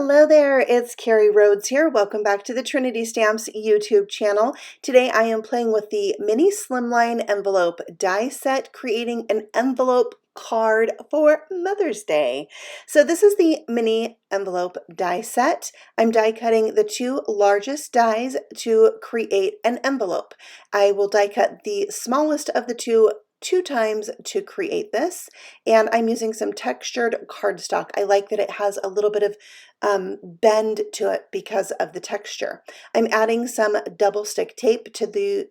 Hello there, it's Carrie Rhodes here. Welcome back to the Trinity Stamps YouTube channel. Today I am playing with the Mini Slimline Envelope die set, creating an envelope card for Mother's Day. So this is the Mini Envelope die set. I'm die cutting the two largest dies to create an envelope. I will die cut the smallest of the two times to create this, and I'm using some textured cardstock. I like that it has a little bit of bend to it because of the texture. I'm adding some double stick tape to the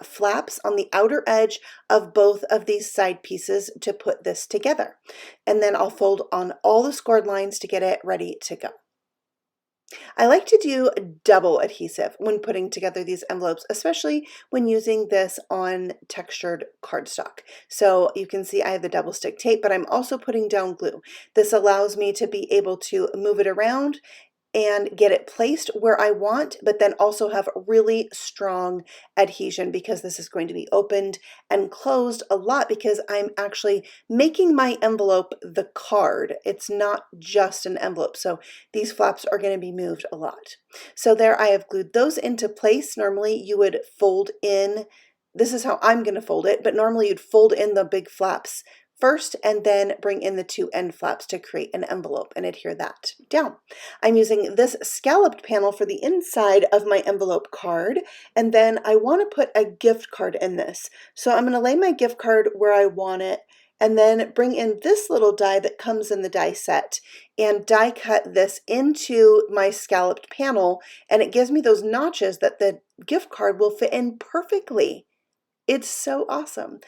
flaps on the outer edge of both of these side pieces to put this together, and then I'll fold on all the scored lines to get it ready to go. I like to do double adhesive when putting together these envelopes, especially when using this on textured cardstock. So you can see I have the double stick tape, but I'm also putting down glue. This allows me to be able to move it around and get it placed where I want, but then also have really strong adhesion because this is going to be opened and closed a lot because I'm actually making my envelope the card. It's not just an envelope. So these flaps are going to be moved a lot. So there I have glued those into place. Normally you would fold in, this is how I'm going to fold it, but normally you'd fold in the big flaps first and then bring in the two end flaps to create an envelope and adhere that down. I'm using this scalloped panel for the inside of my envelope card, and then I want to put a gift card in this. So I'm going to lay my gift card where I want it and then bring in this little die that comes in the die set and die cut this into my scalloped panel, and it gives me those notches that the gift card will fit in perfectly. It's so awesome.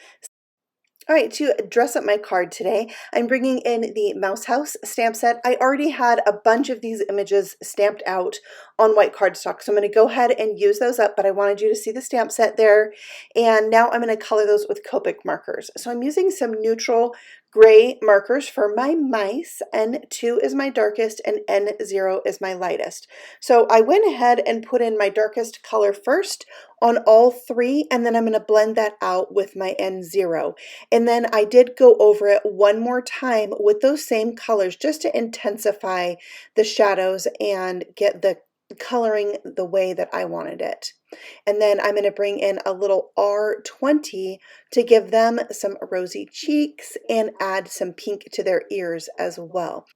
All right, to dress up my card today, I'm bringing in the Mouse House stamp set. I already had a bunch of these images stamped out on white cardstock, so I'm going to go ahead and use those up, but I wanted you to see the stamp set there. And now I'm going to color those with Copic markers. So I'm using some neutral gray markers for my mice. N2 is my darkest and N0 is my lightest. So I went ahead and put in my darkest color first on all three, and then I'm going to blend that out with my N0. And then I did go over it one more time with those same colors just to intensify the shadows and get the coloring the way that I wanted it. And then I'm going to bring in a little R20 to give them some rosy cheeks and add some pink to their ears as well.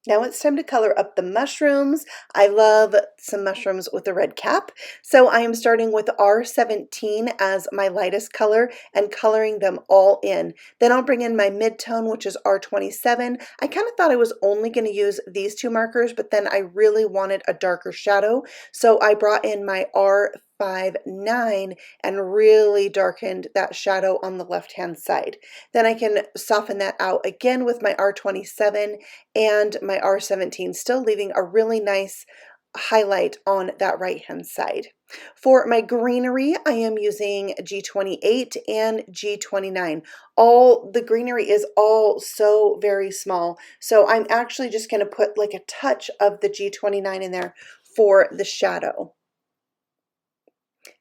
Now it's time to color up the mushrooms. I love some mushrooms with a red cap. So I am starting with R17 as my lightest color and coloring them all in. Then I'll bring in my mid-tone, which is R27. I kind of thought I was only going to use these two markers, but then I really wanted a darker shadow. So I brought in my R59 and really darkened that shadow on the left-hand side. Then I can soften that out again with my R27 and my R17, still leaving a really nice highlight on that right-hand side. For my greenery, I am using G28 and G29. The greenery is all so very small, so I'm actually just going to put like a touch of the G29 in there for the shadow.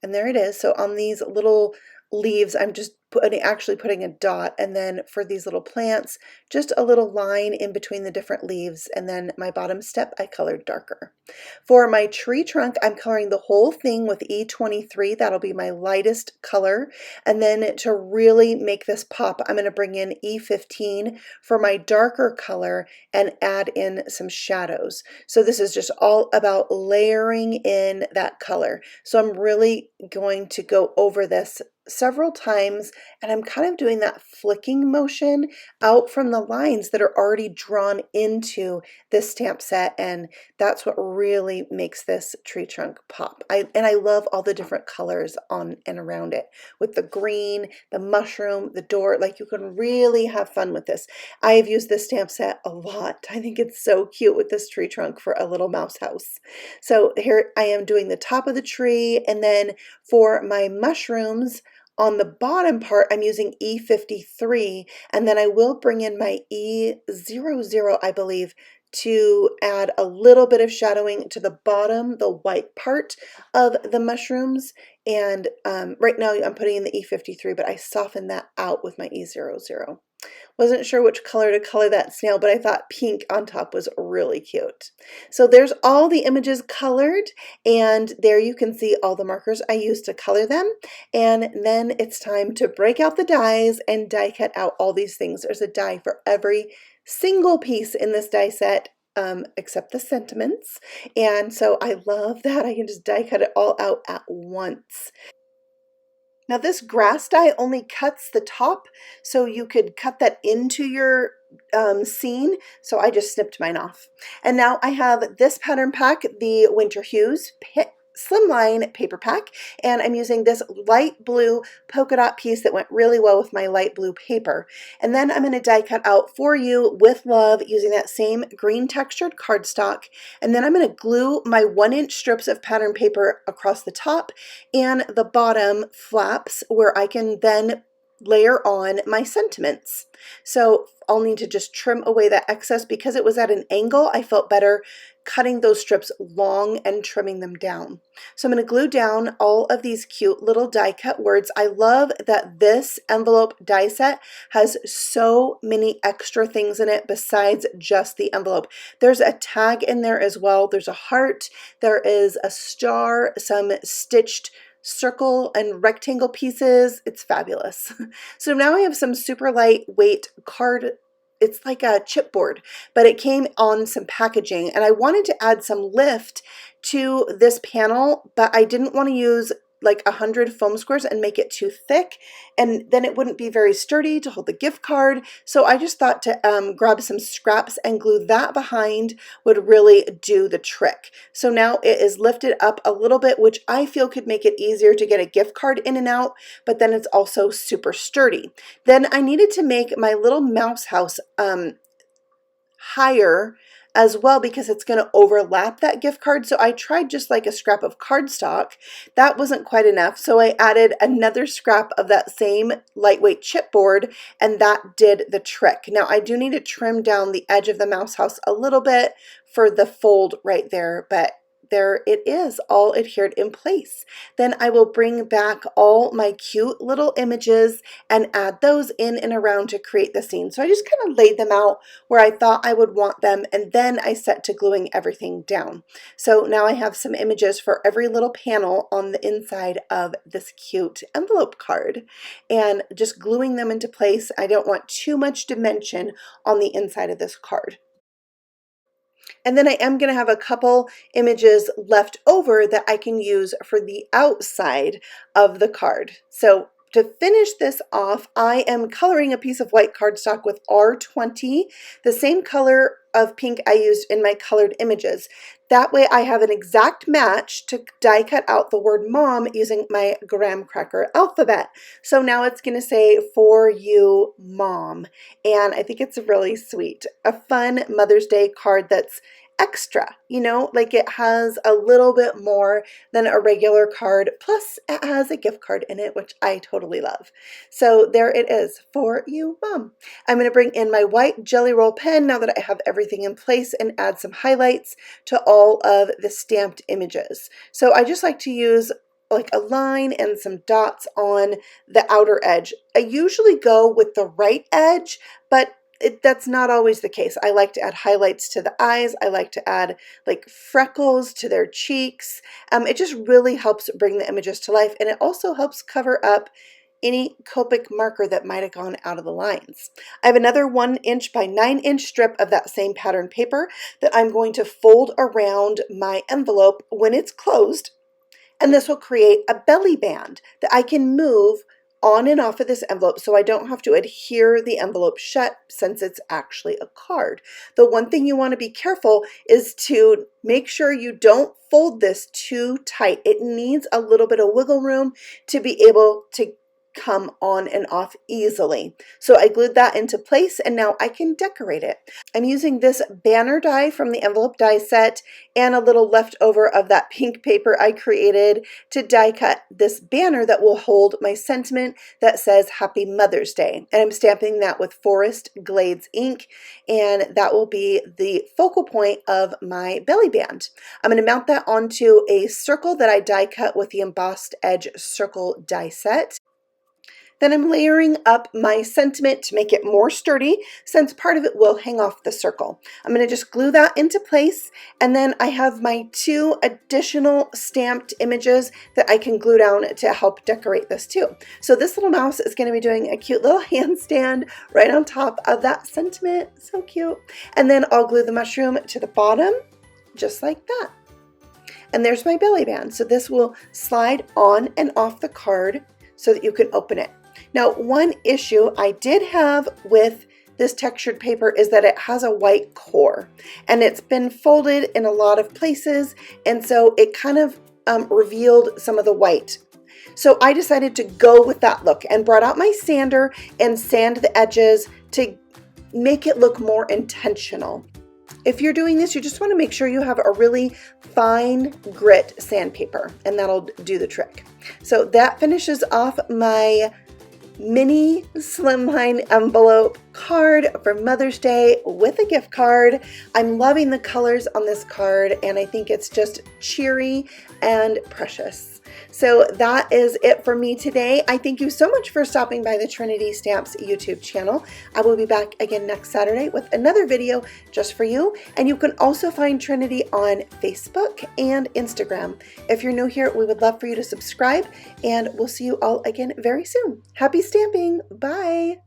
And there it is. So on these little leaves, I'm just actually putting a dot, and then for these little plants, just a little line in between the different leaves, and then my bottom step I colored darker. For my tree trunk, I'm coloring the whole thing with E23. That'll be my lightest color, and then to really make this pop, I'm going to bring in E15 for my darker color and add in some shadows. So this is just all about layering in that color. So I'm really going to go over this several times, and I'm kind of doing that flicking motion out from the lines that are already drawn into this stamp set, and that's what really makes this tree trunk pop. And I love all the different colors on and around it, with the green, the mushroom, the door. Like, you can really have fun with this. I have used this stamp set a lot. I think it's so cute with this tree trunk for a little mouse house. So here I am doing the top of the tree, and then for my mushrooms, on the bottom part, I'm using E53, and then I will bring in my E00, I believe, to add a little bit of shadowing to the bottom, the white part of the mushrooms. And right now I'm putting in the E53, but I soften that out with my E00. Wasn't sure which color to color that snail, but I thought pink on top was really cute. So there's all the images colored, and there you can see all the markers I used to color them. And then it's time to break out the dies and die cut out all these things. There's a die for every single piece in this die set. Except the sentiments. And so I love that I can just die cut it all out at once. Now this grass die only cuts the top, so you could cut that into your scene. So I just snipped mine off. And now I have this pattern pack, the Winter Hues Slimline paper pack, and I'm using this light blue polka dot piece that went really well with my light blue paper. And then I'm going to die cut out For You with Love using that same green textured cardstock. And then I'm going to glue my 1-inch strips of pattern paper across the top and the bottom flaps where I can then layer on my sentiments. So I'll need to just trim away that excess because it was at an angle. I felt better cutting those strips long and trimming them down. So I'm going to glue down all of these cute little die cut words. I love that this envelope die set has so many extra things in it besides just the envelope. There's a tag in there as well. There's a heart, there is a star, some stitched circle and rectangle pieces. It's fabulous. So now I have some super lightweight card. It's like a chipboard, but it came on some packaging, and I wanted to add some lift to this panel, but I didn't want to use like 100 foam squares and make it too thick, and then it wouldn't be very sturdy to hold the gift card. So I just thought to grab some scraps and glue that behind would really do the trick. So now it is lifted up a little bit, which I feel could make it easier to get a gift card in and out, but then it's also super sturdy. Then I needed to make my little mouse house higher as well because it's going to overlap that gift card. So I tried just like a scrap of cardstock. That wasn't quite enough. So I added another scrap of that same lightweight chipboard, and that did the trick. Now I do need to trim down the edge of the mouse house a little bit for the fold right there, but there it is, all adhered in place. Then I will bring back all my cute little images and add those in and around to create the scene. So I just kind of laid them out where I thought I would want them, and then I set to gluing everything down. So now I have some images for every little panel on the inside of this cute envelope card, and just gluing them into place. I don't want too much dimension on the inside of this card. And then I am going to have a couple images left over that I can use for the outside of the card. So to finish this off, I am coloring a piece of white cardstock with R20, the same color of pink I used in my colored images. That way I have an exact match to die cut out the word mom using my graham cracker alphabet. So now it's going to say For You Mom. And I think it's really sweet. A fun Mother's Day card that's extra, you know, like it has a little bit more than a regular card, plus it has a gift card in it, which I totally love. So there it is, For You Mom. I'm going to bring in my white Jelly Roll pen now that I have everything in place and add some highlights to all of the stamped images. So I just like to use like a line and some dots on the outer edge. I usually go with the right edge, but that's not always the case. I like to add highlights to the eyes. I like to add like freckles to their cheeks. It just really helps bring the images to life, and it also helps cover up any Copic marker that might have gone out of the lines. I have another 1-inch by 9-inch strip of that same pattern paper that I'm going to fold around my envelope when it's closed, and this will create a belly band that I can move on and off of this envelope so I don't have to adhere the envelope shut since it's actually a card. The one thing you want to be careful is to make sure you don't fold this too tight. It needs a little bit of wiggle room to be able to come on and off easily. So I glued that into place, and now I can decorate it. I'm using this banner die from the envelope die set and a little leftover of that pink paper I created to die cut this banner that will hold my sentiment that says Happy Mother's Day. And I'm stamping that with Forest Glades ink, and that will be the focal point of my belly band. I'm going to mount that onto a circle that I die cut with the Embossed Edge circle die set. Then I'm layering up my sentiment to make it more sturdy, since part of it will hang off the circle. I'm going to just glue that into place, and then I have my 2 additional stamped images that I can glue down to help decorate this too. So this little mouse is going to be doing a cute little handstand right on top of that sentiment. So cute. And then I'll glue the mushroom to the bottom, just like that. And there's my belly band. So this will slide on and off the card so that you can open it. Now, one issue I did have with this textured paper is that it has a white core, and it's been folded in a lot of places, and so it kind of revealed some of the white. So I decided to go with that look and brought out my sander and sand the edges to make it look more intentional. If you're doing this, you just want to make sure you have a really fine grit sandpaper, and that'll do the trick. So that finishes off my mini slimline envelope card for Mother's Day with a gift card. I'm loving the colors on this card, and I think it's just cheery and precious. So that is it for me today. I thank you so much for stopping by the Trinity Stamps YouTube channel. I will be back again next Saturday with another video just for you. And you can also find Trinity on Facebook and Instagram. If you're new here, we would love for you to subscribe, and we'll see you all again very soon. Happy stamping. Bye.